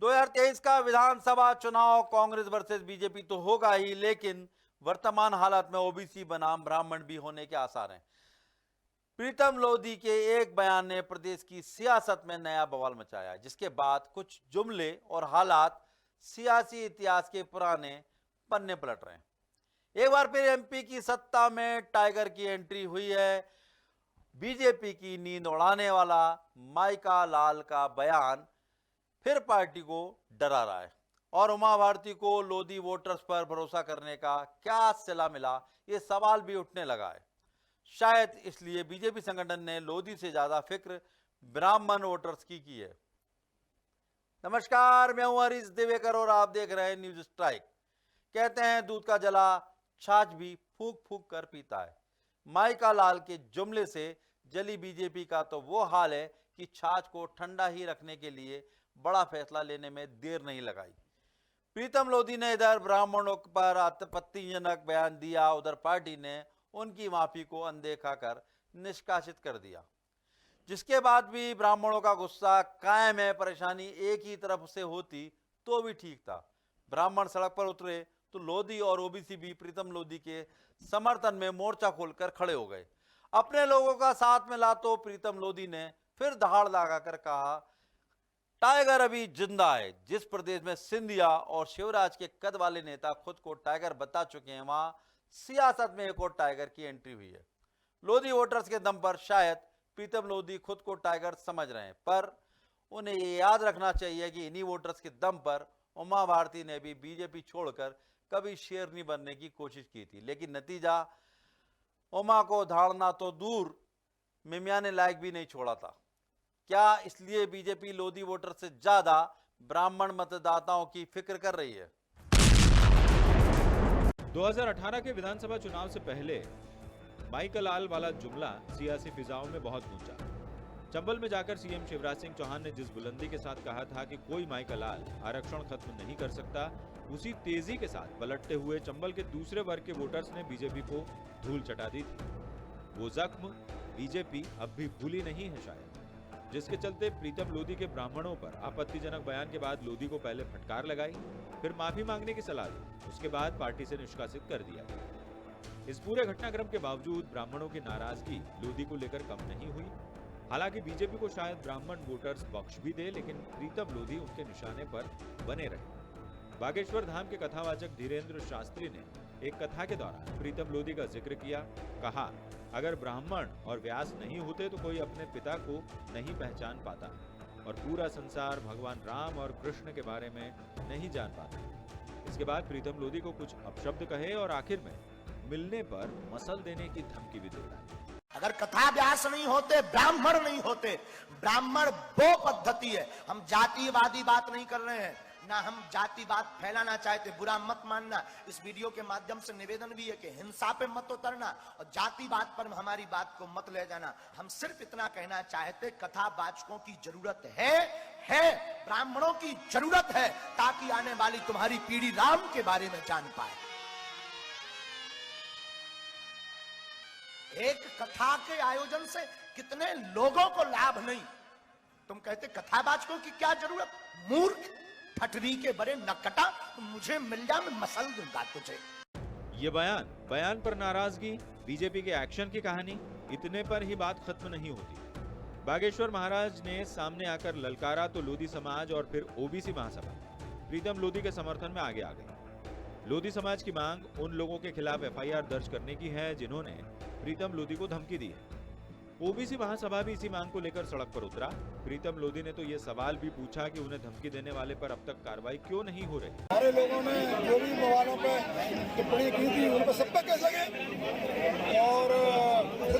2023 का विधानसभा चुनाव Congress versus BJP तो होगा ही, लेकिन वर्तमान हालात में ओबीसी बनाम ब्राह्मण भी होने के आसार हैं। प्रीतम लोधी के एक बयान ने प्रदेश की सियासत में नया बवाल मचाया, जिसके बाद कुछ जुमले और हालात सियासी इतिहास के पुराने पन्ने पलट रहे हैं। एक बार फिर एमपी की सत्ता में टाइगर की एंट्री हुई है। बीजेपी की नींद उड़ाने वाला माइका लाल का बयान फिर पार्टी को डरा रहा है और उमा भारती को लोधी वोटर्स पर भरोसा करने का क्या सिला मिला, ये सवाल भी उठने लगा है। शायद इसलिए बीजेपी संगठन ने लोधी से ज्यादा फिक्र ब्राह्मण वोटर्स की है। नमस्कार, मैं हूं हरीश दिवेकर और आप देख रहे हैं न्यूज स्ट्राइक। कहते हैं दूध का जला छाछ भी फूंक फूंक कर पीता है। माइका लाल के जुमले से जली बीजेपी का तो वो हाल है कि छाछ को ठंडा ही रखने के लिए बड़ा फैसला लेने में देर नहीं लगाई। प्रीतम लोधी ने इधर ब्राह्मणों पर आपत्तिजनक बयान दिया, उधर पार्टी ने उनकी माफी को अनदेखा कर निष्कासित कर दिया, जिसके बाद भी ब्राह्मणों का गुस्सा कायम है। परेशानी एक ही तरफ से होती तो भी ठीक था। ब्राह्मण सड़क पर उतरे तो लोधी और ओबीसी भी प्रीतम लोधी के समर्थन में मोर्चा खोलकर खड़े हो गए। अपने लोगों का साथ मिला तो प्रीतम लोधी ने फिर दहाड़ लगाकर कहा, टाइगर अभी जिंदा है। जिस प्रदेश में सिंधिया और शिवराज के कद वाले नेता खुद को टाइगर बता चुके हैं, वहां सियासत में एक और टाइगर की एंट्री हुई है। लोधी वोटर्स के दम पर शायद प्रीतम लोधी खुद को टाइगर समझ रहे हैं, पर उन्हें ये याद रखना चाहिए कि इन्हीं वोटर्स के दम पर उमा भारती ने भी बीजेपी छोड़कर कभी शेरनी बनने की कोशिश की थी, लेकिन नतीजा उमा को धाड़ना तो दूर मिमियाने लायक भी नहीं छोड़ा था। क्या इसलिए बीजेपी लोधी वोटर से ज्यादा ब्राह्मण मतदाताओं की फिक्र कर रही है? 2018 के विधानसभा चुनाव से पहले माइका लाल वाला जुमला सियासी फिजाओं में बहुत गूंजा। चंबल में जाकर सीएम शिवराज सिंह चौहान ने जिस बुलंदी के साथ कहा था कि कोई माइका लाल आरक्षण खत्म नहीं कर सकता, उसी तेजी के साथ पलटते हुए चंबल के दूसरे वर्ग के वोटर्स ने बीजेपी को धूल चटा दी थी। वो जख्म बीजेपी अब भी भूली नहीं है शायद, जिसके चलते प्रीतम लोधी के ब्राह्मणों पर आपत्तिजनक बयान के बाद लोधी को पहले फटकार लगाई, फिर माफी मांगने की सलाह दी, उसके बाद पार्टी से निष्कासित कर दिया। इस पूरे घटनाक्रम के बावजूद ब्राह्मणों की नाराजगी लोधी को लेकर कम नहीं हुई। हालांकि बीजेपी को शायद ब्राह्मण वोटर्स बख्श भी दे, लेकिन प्रीतम लोधी उनके निशाने पर बने रहे। बागेश्वर धाम के कथावाचक धीरेन्द्र शास्त्री ने एक कथा के दौरान प्रीतम लोधी का जिक्र किया। कहा, अगर ब्राह्मण और व्यास नहीं होते तो कोई अपने पिता को नहीं पहचान पाता और पूरा संसार भगवान राम और कृष्ण के बारे में नहीं जान पाता। इसके बाद प्रीतम लोधी को कुछ अपशब्द कहे और आखिर में मिलने पर मसल देने की धमकी भी दे डाली। अगर कथा व्यास नहीं होते, ब्राह्मण नहीं होते, ब्राह्मण वो पद्धति है। हम जातिवादी बात नहीं कर रहे हैं, ना हम जातिवाद फैलाना चाहते, बुरा मत मानना। इस वीडियो के माध्यम से निवेदन भी है कि हिंसा पे मत उतरना और जातिवाद पर हमारी बात को मत ले जाना। हम सिर्फ इतना कहना चाहते, कथावाचकों की जरूरत है, ब्राह्मणों की जरूरत है, ताकि आने वाली तुम्हारी पीढ़ी राम के बारे में जान पाए। एक कथा के आयोजन से कितने लोगों को लाभ नहीं। तुम कहते कथावाचकों की क्या जरूरत? मूर्ख, ठटरी के बड़े नकटा, मुझे मिल जा, मैं मसल दूंगा तुझे। ये बयान पर नाराजगी, बीजेपी के एक्शन की कहानी, इतने पर ही बात खत्म नहीं होती। बागेश्वर महाराज ने सामने आकर ललकारा तो लोधी समाज और फिर ओबीसी महासभा प्रीतम लोधी के समर्थन में आगे आ गई। लोधी समाज की मांग उन लोगों के खिलाफ एफआईआर दर्ज करने की है जिन्होंने प्रीतम लोधी को धमकी दी है। ओबीसी महासभा भी इसी मांग को लेकर सड़क पर उतरा। प्रीतम लोधी ने तो ये सवाल भी पूछा कि उन्हें धमकी देने वाले पर अब तक कार्रवाई क्यों नहीं हो रही। सारे लोगों ने जो भी सवालों पे टिप्पणी की थी उन पर सब पे केस लगे और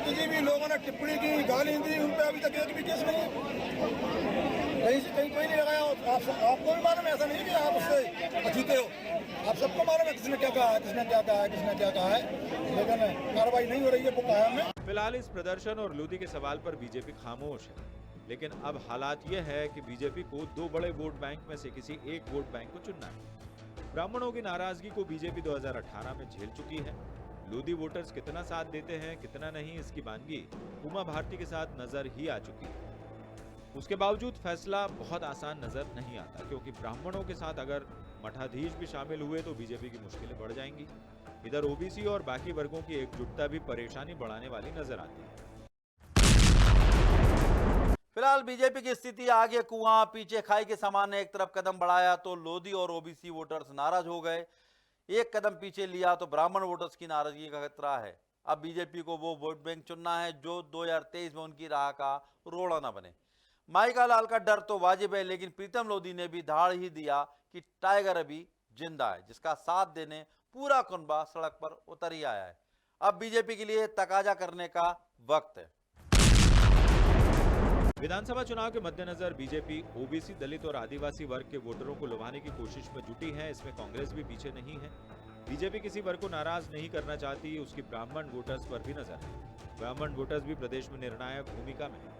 जी भी लोगों ने टिप्पणी की, गाली दी, उन पे अभी तक एक भी केस नहीं है। कहीं से कहीं कोई नहीं लगाया। आपको भी मालूम है, ऐसा नहीं कि आप उससे अछूते हो, आप सबको मालूम है किसने क्या कहा है, किसने क्या कहा है, किसने क्या कहा है, लेकिन कार्रवाई नहीं हो रही है, वो कायम है। फिलहाल इस प्रदर्शन और लोधी के सवाल पर बीजेपी खामोश है, लेकिन अब हालात यह है कि बीजेपी को दो बड़े वोट बैंक में से किसी एक वोट बैंक को चुनना है। ब्राह्मणों की नाराजगी को बीजेपी 2018 में झेल चुकी है। लोधी वोटर्स कितना साथ देते हैं, कितना नहीं, इसकी बानगी उमा भारती के साथ नजर ही आ चुकी है। उसके बावजूद फैसला बहुत आसान नजर नहीं आता, क्योंकि ब्राह्मणों के साथ अगर मठाधीश भी शामिल हुए तो बीजेपी की मुश्किलें बढ़ जाएंगी। इधर ओबीसी और बाकी वर्गों की एकजुटता भी परेशानी बढ़ाने वाली नजर आती है। फिलहाल बीजेपी की स्थिति आगे कुआं पीछे खाई के समान है। एक तरफ कदम बढ़ाया तो लोधी और ओबीसी वोटर्स नाराज हो गए, एक कदम पीछे लिया तो ब्राह्मण वोटर्स की नाराजगी का खतरा है। अब बीजेपी को वो वोट बैंक चुनना है जो 2023 में उनकी राह का रोड़ा न बने। माइका लाल का डर तो वाजिब है, लेकिन प्रीतम लोधी ने भी धाड़ ही दिया कि टाइगर अभी जिंदा है, जिसका साथ देने पूरा कुनबा सड़क पर उतर ही आया है। अब बीजेपी के लिए तकाजा करने का वक्त है। विधानसभा चुनाव के मद्देनजर बीजेपी ओबीसी, दलित और आदिवासी वर्ग के वोटरों को लुभाने की कोशिश में जुटी है। इसमें कांग्रेस भी पीछे नहीं है। बीजेपी किसी वर्ग को नाराज नहीं करना चाहती, उसकी ब्राह्मण वोटर्स पर भी नजर है। ब्राह्मण वोटर्स भी प्रदेश में निर्णायक भूमिका में है।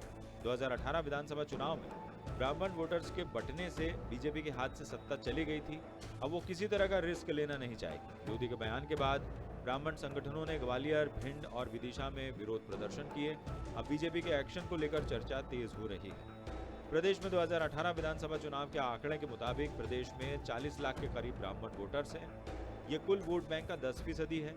2018 विधानसभा चुनाव में ब्राह्मण वोटर्स के बंटने से बीजेपी के हाथ से सत्ता चली गई थी। अब वो किसी तरह का रिस्क लेना नहीं चाहेगी। लोधी के बयान के बाद ब्राह्मण संगठनों ने ग्वालियर, भिंड और विदिशा में विरोध प्रदर्शन किए। अब बीजेपी के एक्शन को लेकर चर्चा तेज हो रही है। प्रदेश में 2018 विधानसभा चुनाव के आंकड़े के मुताबिक प्रदेश में 40 लाख के करीब ब्राह्मण वोटर्स हैं। ये कुल वोट बैंक का 10% है,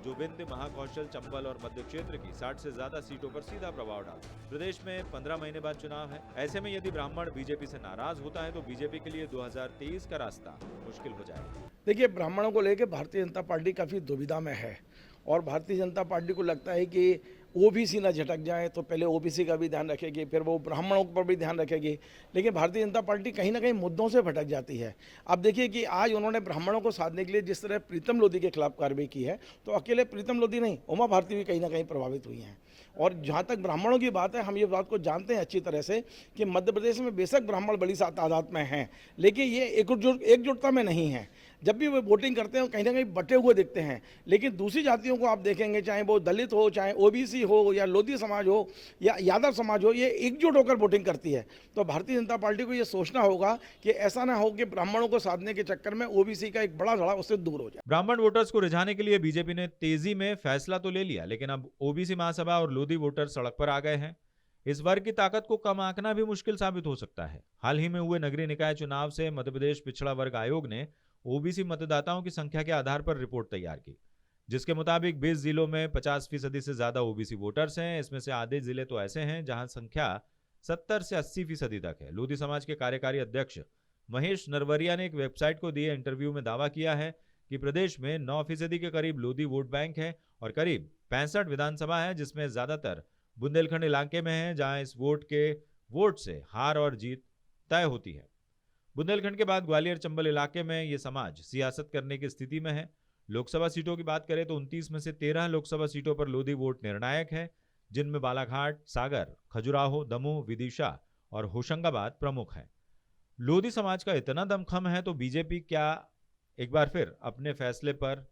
जो विंध्य, महाकौशल, चंबल और मध्य क्षेत्र की 60 से ज्यादा सीटों पर सीधा प्रभाव डालता है। प्रदेश में 15 महीने बाद चुनाव है। ऐसे में यदि ब्राह्मण बीजेपी से नाराज होता है तो बीजेपी के लिए 2023 का रास्ता मुश्किल हो जाएगा। देखिए, ब्राह्मणों को लेकर भारतीय जनता पार्टी काफ़ी दुविधा में है और भारतीय जनता पार्टी को लगता है कि ओबीसी ना झटक जाए तो पहले ओबीसी का भी ध्यान रखेगी, फिर वो ब्राह्मणों पर भी ध्यान रखेगी। लेकिन भारतीय जनता पार्टी कहीं ना कहीं मुद्दों से भटक जाती है। आप देखिए कि आज उन्होंने ब्राह्मणों को साधने के लिए जिस तरह प्रीतम लोधी के खिलाफ कार्रवाई की है, तो अकेले प्रीतम लोधी नहीं, उमा भारती भी कहीं ना कहीं प्रभावित हुई हैं। और जहाँ तक ब्राह्मणों की बात है, हम ये बात को जानते हैं अच्छी तरह से कि मध्य प्रदेश में बेशक ब्राह्मण बड़ी तादाद में हैं, लेकिन ये एकजुटता में नहीं है। जब भी वो वोटिंग करते हैं कहीं ना कहीं बटे हुए दिखते हैं। लेकिन दूसरी जातियों को आप देखेंगे, चाहे वो दलित हो, चाहे ओबीसी हो, या लोधी समाज हो, या यादव समाज हो, ये एकजुट होकर वोटिंग करती है। तो भारतीय जनता पार्टी को ये सोचना होगा कि ऐसा ना हो कि ब्राह्मणों को साधने के चक्कर में ओबीसी का एक बड़ा धड़ा उससे दूर हो जाए। ब्राह्मण वोटर्स को रिझाने के लिए बीजेपी ने तेजी में फैसला तो ले लिया, लेकिन अब ओबीसी महासभा और लोधी वोटर सड़क पर आ गए हैं। इस वर्ग की ताकत को कम आंकना भी मुश्किल साबित हो सकता है। हाल ही में हुए नगरीय निकाय चुनाव से मध्य प्रदेश पिछड़ा वर्ग आयोग ने ओबीसी मतदाताओं की संख्या के आधार पर रिपोर्ट तैयार की, जिसके मुताबिक 20 जिलों में 50% से ज्यादा ओबीसी वोटर्स हैं। इसमें से आधे जिले तो ऐसे हैं जहां संख्या 70 से 80% तक है। लोधी समाज के कार्यकारी अध्यक्ष महेश नरवरिया ने एक वेबसाइट को दिए इंटरव्यू में दावा किया है कि प्रदेश में 9% के करीब लोधी वोट बैंक है और करीब 65 विधानसभा है, जिसमें ज्यादातर बुंदेलखंड इलाके में है, जहां इस वोट से हार और जीत तय होती है। बुंदेलखंड के बाद ग्वालियर, चंबल इलाके में ये समाज सियासत करने की स्थिति में है। लोकसभा सीटों की बात करें तो 29 में से 13 लोकसभा सीटों पर लोधी वोट निर्णायक है, जिनमें बालाघाट, सागर, खजुराहो, दमोह, विदिशा और होशंगाबाद प्रमुख हैं। लोधी समाज का इतना दमखम है तो बीजेपी क्या एक बार फिर अपने फैसले पर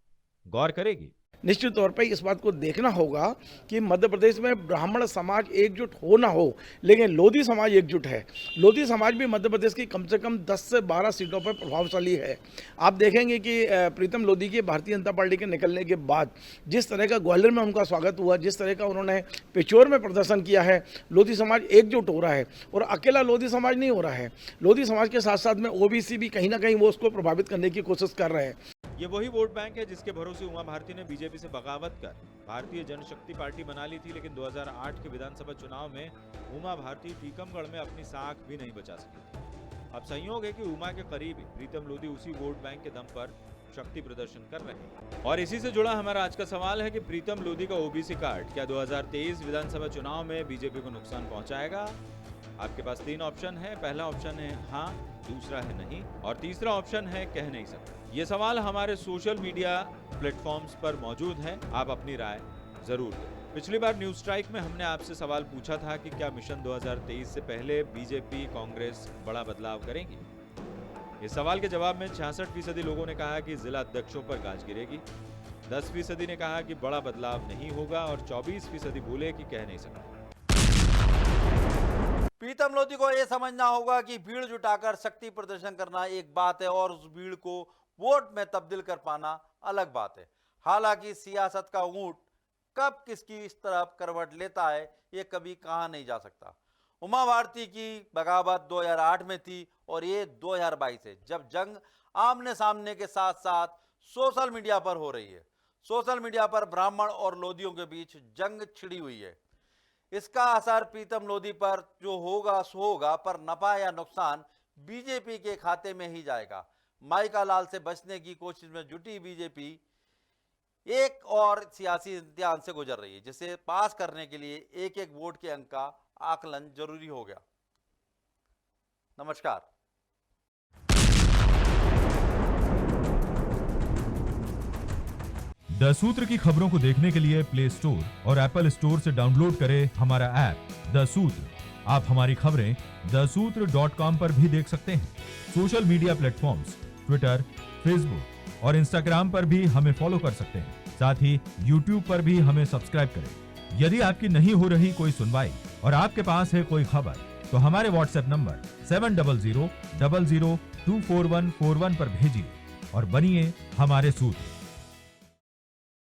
गौर करेगी? निश्चित तौर पर इस बात को देखना होगा कि मध्य प्रदेश में ब्राह्मण समाज एकजुट हो ना हो, लेकिन लोधी समाज एकजुट है। लोधी समाज भी मध्य प्रदेश की कम से कम 10 से 12 सीटों पर प्रभावशाली है। आप देखेंगे कि प्रीतम लोधी के भारतीय जनता पार्टी के निकलने के बाद जिस तरह का ग्वालियर में उनका स्वागत हुआ, जिस तरह का उन्होंने पिछोर में प्रदर्शन किया है, लोधी समाज एकजुट हो रहा है। और अकेला लोधी समाज नहीं हो रहा है, लोधी समाज के साथ साथ में ओबीसी भी कहीं ना कहीं वो उसको प्रभावित करने की कोशिश कर रहे हैं। ये वही वोट बैंक है जिसके भरोसे उमा भारती ने बीजेपी से बगावत कर भारतीय जनशक्ति पार्टी बना ली थी, लेकिन 2008 के विधानसभा चुनाव में उमा भारती टीकमगढ़ में अपनी साख भी नहीं बचा सकी थी। अब संयोग है कि उमा के करीबी प्रीतम लोधी उसी वोट बैंक के दम पर शक्ति प्रदर्शन कर रहे हैं। और इसी से जुड़ा हमारा आज का सवाल है कि प्रीतम लोधी का ओबीसी कार्ड क्या 2023 विधानसभा चुनाव में बीजेपी को नुकसान पहुंचाएगा? आपके पास 3 ऑप्शन है। पहला ऑप्शन है हाँ, दूसरा है नहीं और तीसरा ऑप्शन है कह नहीं सकते। ये सवाल हमारे सोशल मीडिया प्लेटफॉर्म्स पर मौजूद है, आप अपनी राय जरूर दें। पिछली बार न्यूज स्ट्राइक में हमने आपसे सवाल पूछा था कि क्या मिशन 2023 से पहले बीजेपी कांग्रेस बड़ा बदलाव करेंगी। इस सवाल के जवाब में 66% लोगों ने कहा कि जिला अध्यक्षों पर गाज गिरेगी, 10% ने कहा कि बड़ा बदलाव नहीं होगा और 24% बोले कि कह नहीं सकते। प्रीतम लोधी को यह समझना होगा कि भीड़ जुटाकर शक्ति प्रदर्शन करना एक बात है और उस भीड़ को वोट में तब्दील कर पाना अलग बात है। हालांकि सियासत का ऊंट कब किसकी इस तरफ करवट लेता है, ये कभी कहा नहीं जा सकता। उमा भारती की बगावत 2008 में थी और ये 2022 है, जब जंग आमने सामने के साथ साथ सोशल मीडिया पर हो रही है। सोशल मीडिया पर ब्राह्मण और लोधियों के बीच जंग छिड़ी हुई है। इसका असर प्रीतम लोधी पर जो होगा सो होगा, पर नफा या नुकसान बीजेपी के खाते में ही जाएगा। माइका लाल से बचने की कोशिश में जुटी बीजेपी एक और सियासी इम्तिहान से गुजर रही है, जिसे पास करने के लिए एक एक वोट के अंक का आकलन जरूरी हो गया। नमस्कार। द सूत्र की खबरों को देखने के लिए प्ले स्टोर और एप्पल स्टोर से डाउनलोड करें हमारा ऐप द सूत्र। आप हमारी खबरें thesutra.com पर भी देख सकते हैं। Social media platforms Twitter, Facebook और इंस्टाग्राम पर भी हमें फॉलो कर सकते हैं। साथ ही यूट्यूब पर भी हमें सब्सक्राइब करें। यदि आपकी नहीं हो रही कोई सुनवाई और आपके पास है कोई खबर, तो हमारे व्हाट्सएप नंबर 700000244141 पर भेजिए और बनिए हमारे सूत्र।